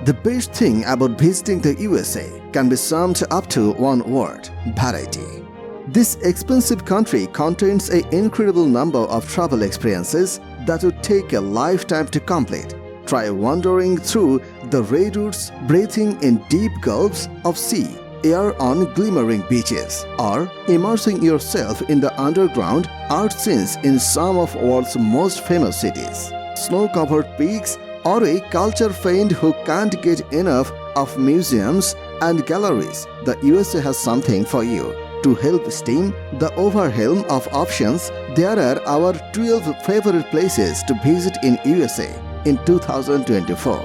The best thing about visiting the USA can be summed up to one word: variety. This expensive country contains an incredible number of travel experiences that would take a lifetime to complete. Try wandering through the redwoods, breathing in deep gulps of sea air on glimmering beaches, or immersing yourself in the underground art scenes in some of the world's most famous cities. Snow-covered peaks, or a culture fiend who can't get enough of museums and galleries, the USA has something for you. To help stem the overwhelm of options, there are our 12 favorite places to visit in USA in 2024.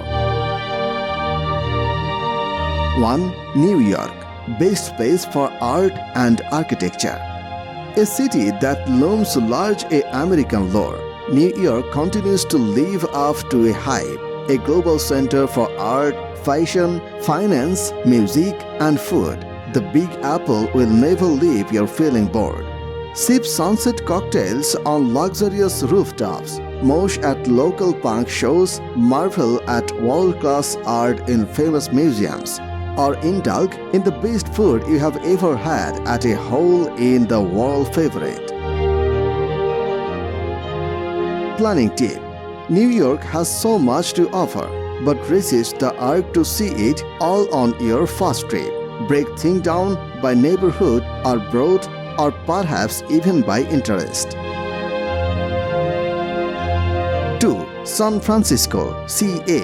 1. New York, best place for art and architecture. A city that looms large in American lore, New York continues to live up to a hype, a global center for art, fashion, finance, music, and food. The Big Apple will never leave you feeling bored. Sip sunset cocktails on luxurious rooftops, mosh at local punk shows, marvel at world-class art in famous museums, or indulge in the best food you have ever had at a hole-in-the-wall favorite. Planning tip: New York has so much to offer, but resist the urge to see it all on your first trip. Break things down by neighborhood or broad, or perhaps even by interest. 2. San Francisco, CA,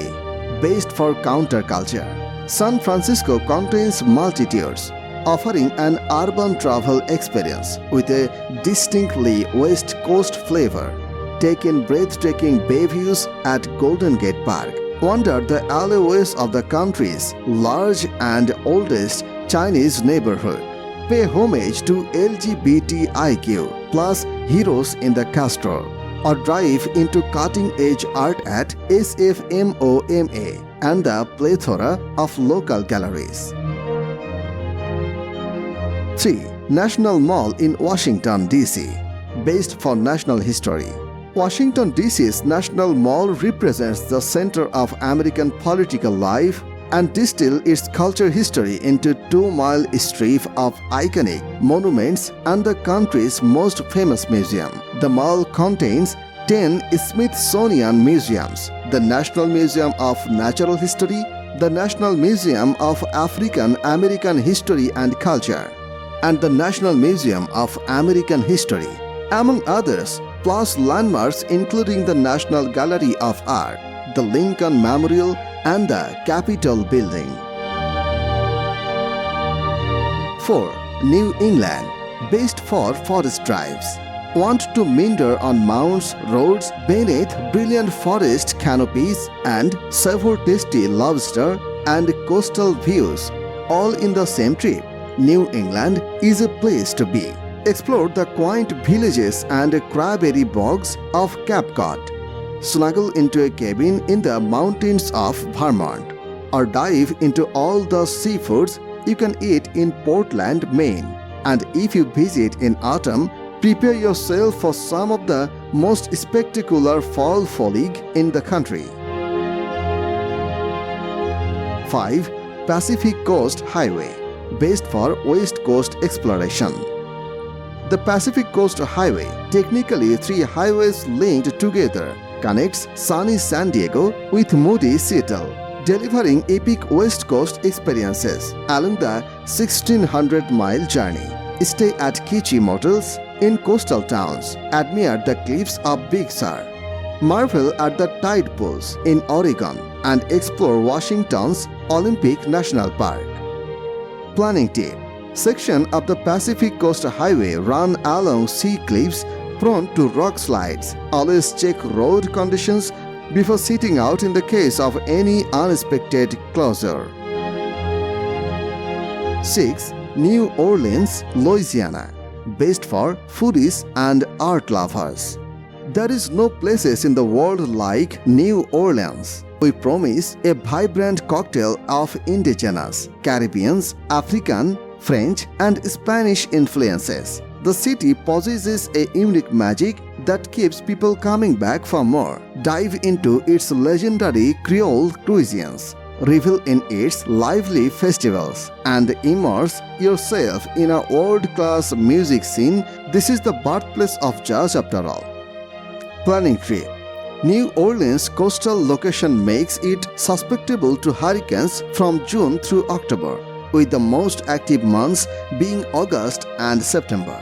best for counterculture. San Francisco contains multitudes, offering an urban travel experience with a distinctly West Coast flavor. Take in breathtaking bay views at Golden Gate Park. Wander the alleyways of the country's large and oldest Chinese neighborhood. Pay homage to LGBTIQ plus heroes in the Castro, or dive into cutting-edge art at SFMOMA and the plethora of local galleries. 3. National Mall in Washington, D.C. Best for national history. Washington, D.C.'s National Mall represents the center of American political life and distills its culture history into a 2-mile strip of iconic monuments and the country's most famous museum. The mall contains 10 Smithsonian museums, the National Museum of Natural History, the National Museum of African American History and Culture, and the National Museum of American History, among others, plus landmarks including the National Gallery of Art, the Lincoln Memorial, and the Capitol Building. 4. New England, best for forest drives. Want to meander on mountains, roads, beneath brilliant forest canopies, and savor tasty lobster and coastal views, all in the same trip? New England is a place to be. Explore the quaint villages and cranberry bogs of Cape Cod. Snuggle into a cabin in the mountains of Vermont, or dive into all the seafoods you can eat in Portland, Maine. And if you visit in autumn, prepare yourself for some of the most spectacular fall foliage in the country. 5. Pacific Coast Highway, best for West Coast exploration. The Pacific Coast Highway, technically 3 highways linked together, connects sunny San Diego with moody Seattle, delivering epic West Coast experiences along the 1,600-mile journey. Stay at kitschy motels in coastal towns, admire the cliffs of Big Sur, marvel at the tide pools in Oregon, and explore Washington's Olympic National Park. Planning tip: section of the Pacific Coast Highway run along sea cliffs prone to rock slides. Always check road conditions before setting out in the case of any unexpected closure. 6. New Orleans, Louisiana, best for foodies and art lovers. There is no places in the world like New Orleans. We promise a vibrant cocktail of indigenous, Caribbean, African, French, and Spanish influences. The city possesses a unique magic that keeps people coming back for more. Dive into its legendary Creole cuisines, revel in its lively festivals, and immerse yourself in a world-class music scene. This is the birthplace of jazz after all. Planning trip. New Orleans' coastal location makes it susceptible to hurricanes from June through October, with the most active months being August and September.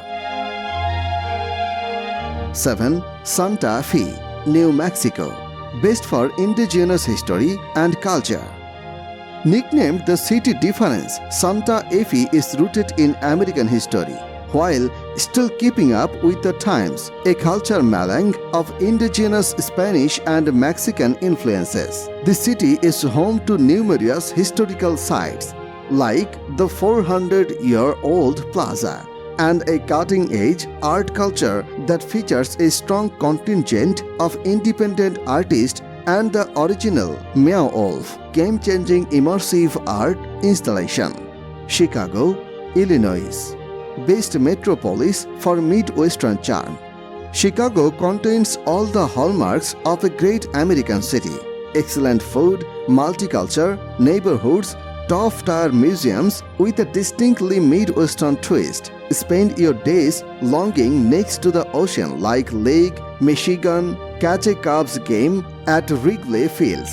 7. Santa Fe, New Mexico, best for indigenous history and culture. Nicknamed the City Difference, Santa Fe is rooted in American history, while still keeping up with the times, a culture melange of indigenous Spanish and Mexican influences. The city is home to numerous historical sites, like the 400-year-old plaza, and a cutting-edge art culture that features a strong contingent of independent artists and the original Meow Wolf, game-changing immersive art installation. Chicago, Illinois, best metropolis for Midwestern charm. Chicago contains all the hallmarks of a great American city: excellent food, multicultural neighborhoods, top-tier museums with a distinctly Midwestern twist. Spend your days longing next to the ocean like Lake Michigan, catch a Cubs game at Wrigley Fields,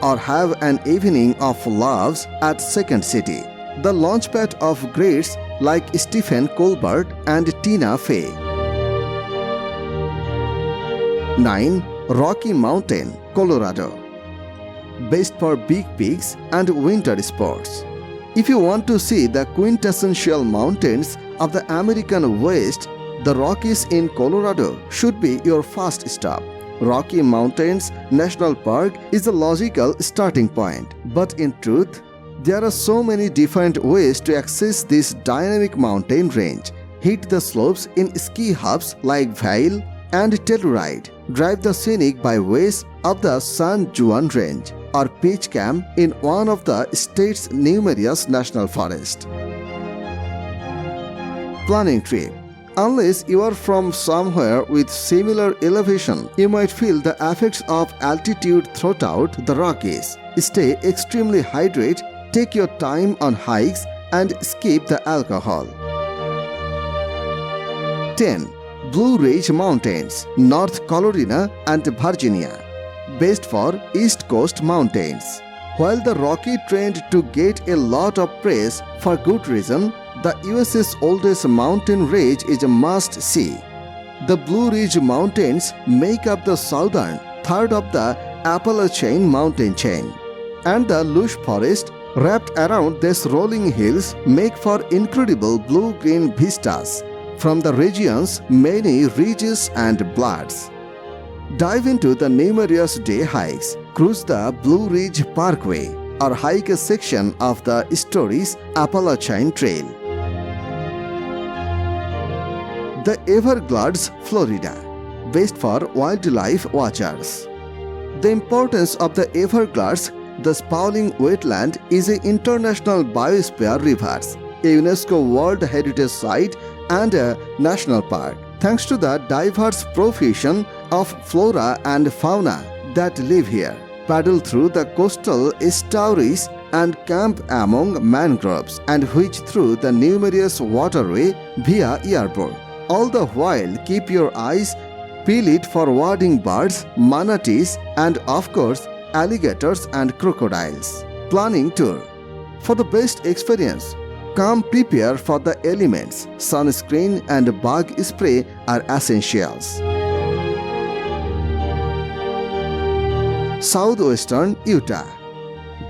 or have an evening of laughs at Second City, the launchpad of greats like Stephen Colbert and Tina Fey. 9. Rocky Mountain, Colorado, best for big peaks and winter sports. If you want to see the quintessential mountains of the American West, the Rockies in Colorado should be your first stop. Rocky Mountains National Park is a logical starting point, but in truth, there are so many different ways to access this dynamic mountain range. Hit the slopes in ski hubs like Vail and Telluride, drive the scenic byways of the San Juan Range, or pitch camp in one of the state's numerous national forests. Planning trip. Unless you are from somewhere with similar elevation, you might feel the effects of altitude throughout the Rockies. Stay extremely hydrated, take your time on hikes, and skip the alcohol. 10. Blue Ridge Mountains, North Carolina and Virginia, best for East Coast mountains. While the Rocky trend to get a lot of praise for good reason, the US's oldest mountain range is a must-see. The Blue Ridge Mountains make up the southern third of the Appalachian mountain chain, and the lush forest wrapped around these rolling hills make for incredible blue-green vistas from the region's many ridges and bluffs. Dive into the numerous day hikes, cruise the Blue Ridge Parkway, or hike a section of the Stories Appalachian Trail. The Everglades, Florida, best for wildlife watchers. The importance of the Everglades, the sprawling wetland, is an international biosphere reserve, a UNESCO World Heritage Site and a national park, thanks to the diverse profusion of flora and fauna that live here. Paddle through the coastal estuaries and camp among mangroves, and which through the numerous waterway via airport. All the while, keep your eyes peeled for wading birds, manatees, and of course, alligators and crocodiles. Planning tour. For the best experience, come prepared for the elements. Sunscreen and bug spray are essentials. Southwestern Utah,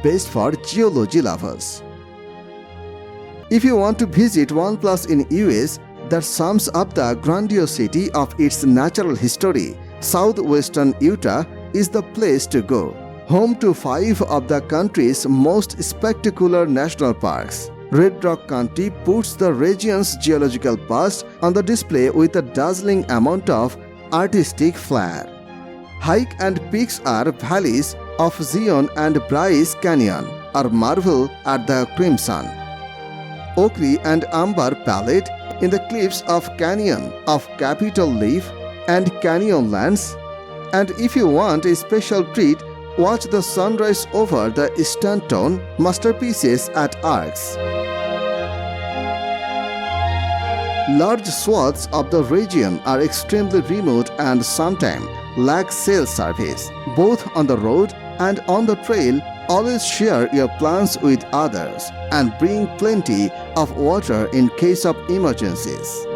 best for geology lovers. If you want to visit one place in US that sums up the grandiosity of its natural history, Southwestern Utah is the place to go. Home to 5 of the country's most spectacular national parks, Red Rock County puts the region's geological past on the display with a dazzling amount of artistic flair. Hike and peaks are valleys of Zion and Bryce Canyon, or marvel at the crimson, ochre and amber palette in the cliffs of Canyon of Capitol Leaf and Canyonlands. And if you want a special treat, watch the sunrise over the stone tone masterpieces at Arcs. Large swaths of the region are extremely remote and sometimes lack cell service. Both on the road and on the trail, always share your plans with others and bring plenty of water in case of emergencies.